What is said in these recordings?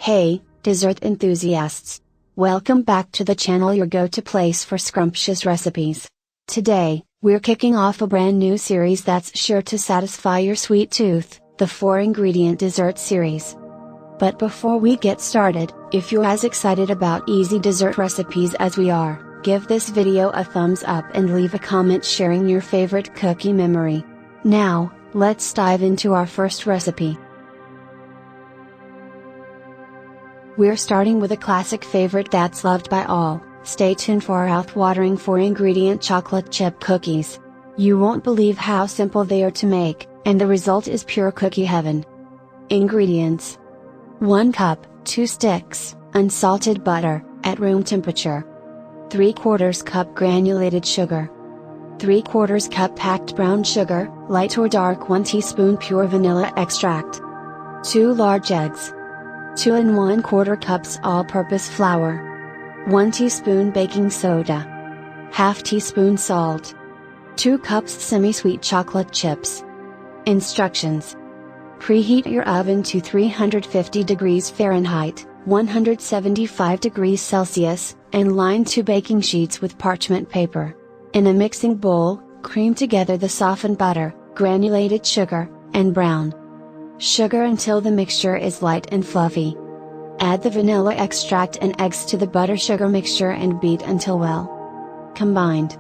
Hey, dessert enthusiasts! Welcome back to the channel, your go-to place for scrumptious recipes. Today, we're kicking off a brand new series that's sure to satisfy your sweet tooth, the 4-ingredient dessert series. But before we get started, if you're as excited about easy dessert recipes as we are, give this video a thumbs up and leave a comment sharing your favorite cookie memory. Now, let's dive into our first recipe. We're starting with a classic favorite that's loved by all. Stay tuned for our mouth-watering 4-ingredient chocolate chip cookies. You won't believe how simple they are to make, and the result is pure cookie heaven. Ingredients: 1 cup, 2 sticks, unsalted butter, at room temperature. 3/4 cup granulated sugar. 3/4 cup packed brown sugar, light or dark. 1 teaspoon pure vanilla extract. 2 large eggs. 2 1/4 cups all-purpose flour. 1 teaspoon baking soda. Half teaspoon salt. 2 cups semi-sweet chocolate chips. Instructions: preheat your oven to 350 degrees Fahrenheit, 175 degrees Celsius, and line 2 baking sheets with parchment paper. In a mixing bowl, cream together the softened butter, granulated sugar, and brown sugar until the mixture is light and fluffy. Add the vanilla extract and eggs to the butter sugar mixture and beat until well combined.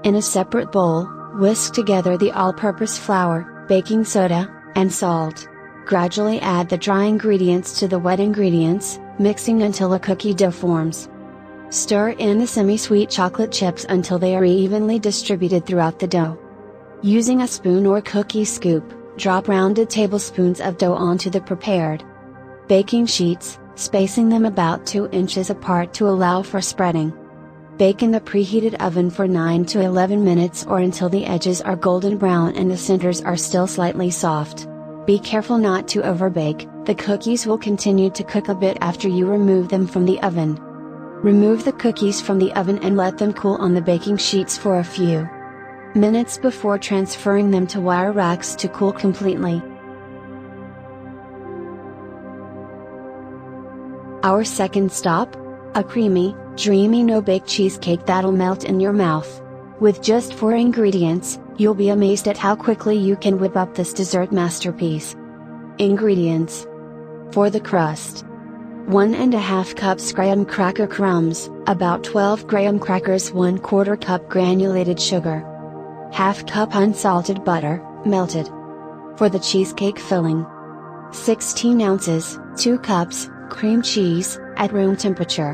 In a separate bowl, whisk together the all-purpose flour, baking soda, and salt. Gradually add the dry ingredients to the wet ingredients, mixing until a cookie dough forms. Stir in the semi-sweet chocolate chips until they are evenly distributed throughout the dough. Using a spoon or cookie scoop, drop rounded tablespoons of dough onto the prepared baking sheets, spacing them about 2 inches apart to allow for spreading. Bake in the preheated oven for 9 to 11 minutes or until the edges are golden brown and the centers are still slightly soft. Be careful not to overbake, the cookies will continue to cook a bit after you remove them from the oven. Remove the cookies from the oven and let them cool on the baking sheets for a few minutes before transferring them to wire racks to cool completely. Our second stop? A creamy, dreamy no-bake cheesecake that'll melt in your mouth. With just 4 ingredients, you'll be amazed at how quickly you can whip up this dessert masterpiece. Ingredients: for the crust: 1½ cups graham cracker crumbs, about 12 graham crackers. 1/4 cup granulated sugar. Half cup unsalted butter, melted. For the cheesecake filling: 16 ounces, 2 cups, cream cheese, at room temperature.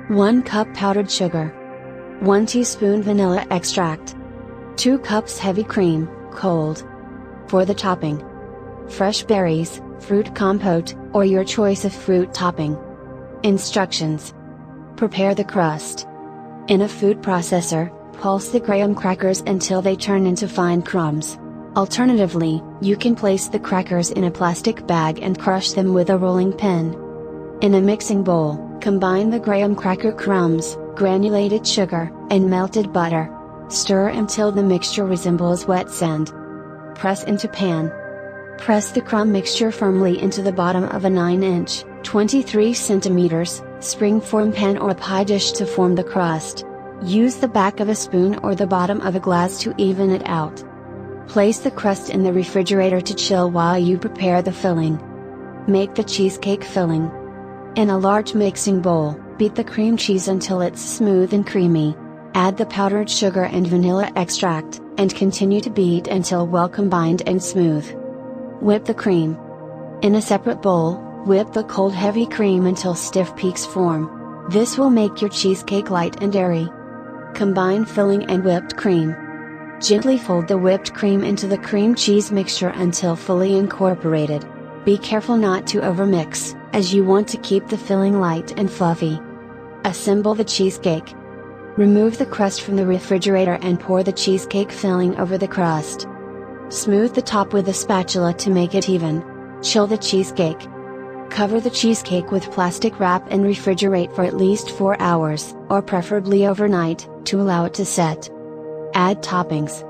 1 cup powdered sugar. 1 teaspoon vanilla extract. 2 cups heavy cream, cold. For the topping: fresh berries, fruit compote, or your choice of fruit topping. Instructions: prepare the crust. In a food processor, pulse the graham crackers until they turn into fine crumbs. Alternatively, you can place the crackers in a plastic bag and crush them with a rolling pin. In a mixing bowl, combine the graham cracker crumbs, granulated sugar, and melted butter. Stir until the mixture resembles wet sand. Press into pan. Press the crumb mixture firmly into the bottom of a 9-inch, 23 cm, spring-form pan or a pie dish to form the crust. Use the back of a spoon or the bottom of a glass to even it out. Place the crust in the refrigerator to chill while you prepare the filling. Make the cheesecake filling. In a large mixing bowl, beat the cream cheese until it's smooth and creamy. Add the powdered sugar and vanilla extract, and continue to beat until well combined and smooth. Whip the cream. In a separate bowl, whip the cold heavy cream until stiff peaks form. This will make your cheesecake light and airy. Combine filling and whipped cream. Gently fold the whipped cream into the cream cheese mixture until fully incorporated. Be careful not to overmix, as you want to keep the filling light and fluffy. Assemble the cheesecake. Remove the crust from the refrigerator and pour the cheesecake filling over the crust. Smooth the top with a spatula to make it even. Chill the cheesecake. Cover the cheesecake with plastic wrap and refrigerate for at least 4 hours, or preferably overnight, to allow it to set. Add toppings.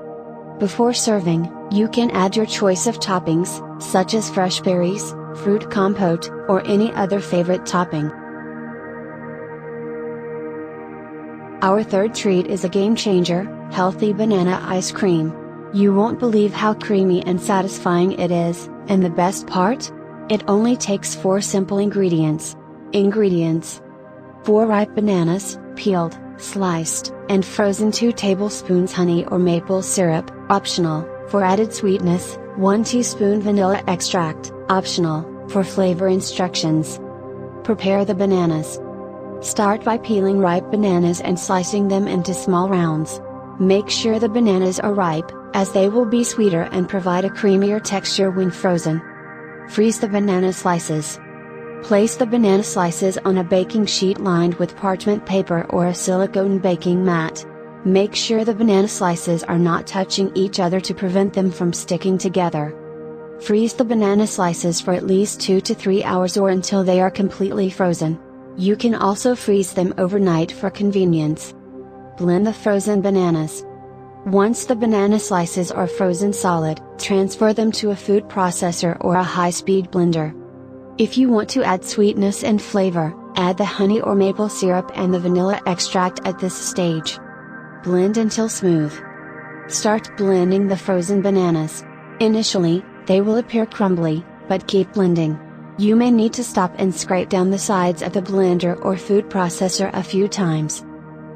Before serving, you can add your choice of toppings, such as fresh berries, fruit compote, or any other favorite topping. Our third treat is a game changer, healthy banana ice cream. You won't believe how creamy and satisfying it is, and the best part? It only takes 4 simple ingredients. Ingredients: 4 ripe bananas, peeled, sliced, and frozen. 2 tablespoons honey or maple syrup, optional, for added sweetness. 1 teaspoon vanilla extract, optional, for flavor. Instructions. Prepare the bananas. Start by peeling ripe bananas and slicing them into small rounds. Make sure the bananas are ripe, as they will be sweeter and provide a creamier texture when frozen. Freeze the banana slices. Place the banana slices on a baking sheet lined with parchment paper or a silicone baking mat. Make sure the banana slices are not touching each other to prevent them from sticking together. Freeze the banana slices for at least 2 to 3 hours or until they are completely frozen. You can also freeze them overnight for convenience. Blend the frozen bananas. Once the banana slices are frozen solid, transfer them to a food processor or a high-speed blender. If you want to add sweetness and flavor, add the honey or maple syrup and the vanilla extract at this stage. Blend until smooth. Start blending the frozen bananas. Initially, they will appear crumbly, but keep blending. You may need to stop and scrape down the sides of the blender or food processor a few times.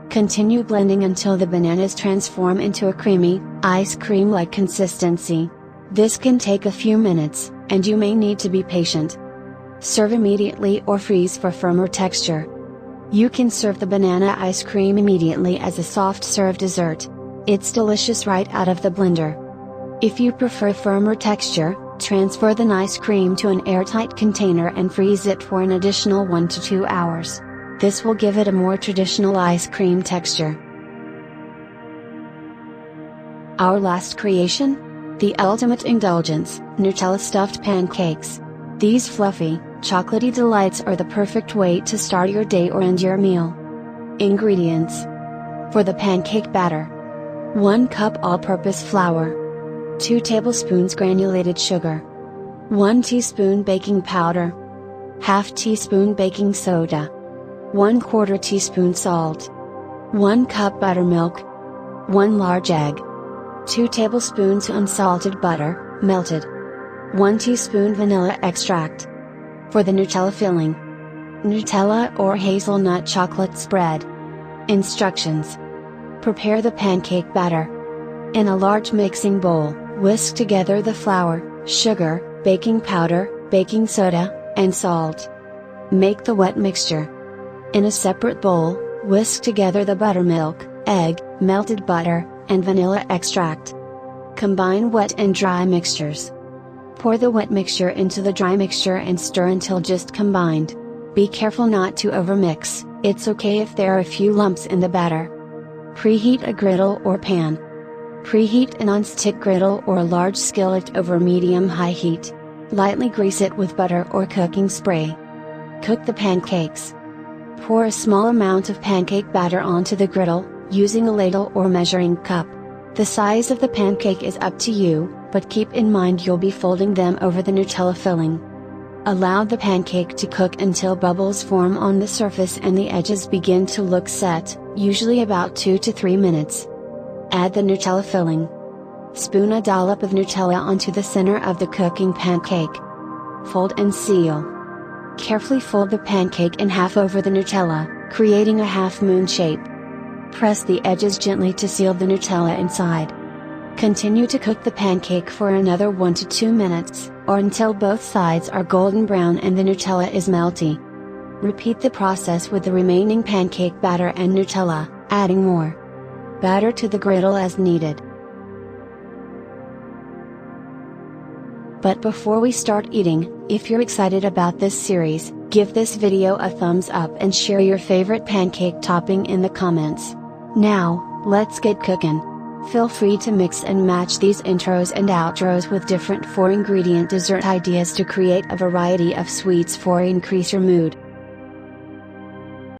Continue blending until the bananas transform into a creamy, ice cream-like consistency. This can take a few minutes, and you may need to be patient. Serve immediately or freeze for firmer texture. You can serve the banana ice cream immediately as a soft serve dessert. It's delicious right out of the blender. If you prefer firmer texture, transfer the ice cream to an airtight container and freeze it for an additional 1 to 2 hours. This will give it a more traditional ice cream texture. Our last creation? The ultimate indulgence, Nutella stuffed pancakes. These fluffy, chocolatey delights are the perfect way to start your day or end your meal. Ingredients: for the pancake batter, 1 cup all-purpose flour, 2 tablespoons granulated sugar, 1 teaspoon baking powder, ½ teaspoon baking soda, 1/4 teaspoon salt, 1 cup buttermilk, 1 large egg, 2 tablespoons unsalted butter, melted, 1 teaspoon vanilla extract. For the Nutella filling: Nutella or hazelnut chocolate spread. Instructions. Prepare the pancake batter. In a large mixing bowl, whisk together the flour, sugar, baking powder, baking soda, and salt. Make the wet mixture. In a separate bowl, whisk together the buttermilk, egg, melted butter, and vanilla extract. Combine wet and dry mixtures. Pour the wet mixture into the dry mixture and stir until just combined. Be careful not to overmix, it's okay if there are a few lumps in the batter. Preheat a griddle or pan. Preheat a non-stick griddle or a large skillet over medium-high heat. Lightly grease it with butter or cooking spray. Cook the pancakes. Pour a small amount of pancake batter onto the griddle, using a ladle or measuring cup. The size of the pancake is up to you, but keep in mind you'll be folding them over the Nutella filling. Allow the pancake to cook until bubbles form on the surface and the edges begin to look set, usually about 2 to 3 minutes. Add the Nutella filling. Spoon a dollop of Nutella onto the center of the cooking pancake. Fold and seal. Carefully fold the pancake in half over the Nutella, creating a half-moon shape. Press the edges gently to seal the Nutella inside. Continue to cook the pancake for another 1 to 2 minutes, or until both sides are golden brown and the Nutella is melty. Repeat the process with the remaining pancake batter and Nutella, adding more batter to the griddle as needed. But before we start eating, if you're excited about this series, give this video a thumbs up and share your favorite pancake topping in the comments. Now, let's get cooking. Feel free to mix and match these intros and outros with different 4-ingredient dessert ideas to create a variety of sweets for increase your mood.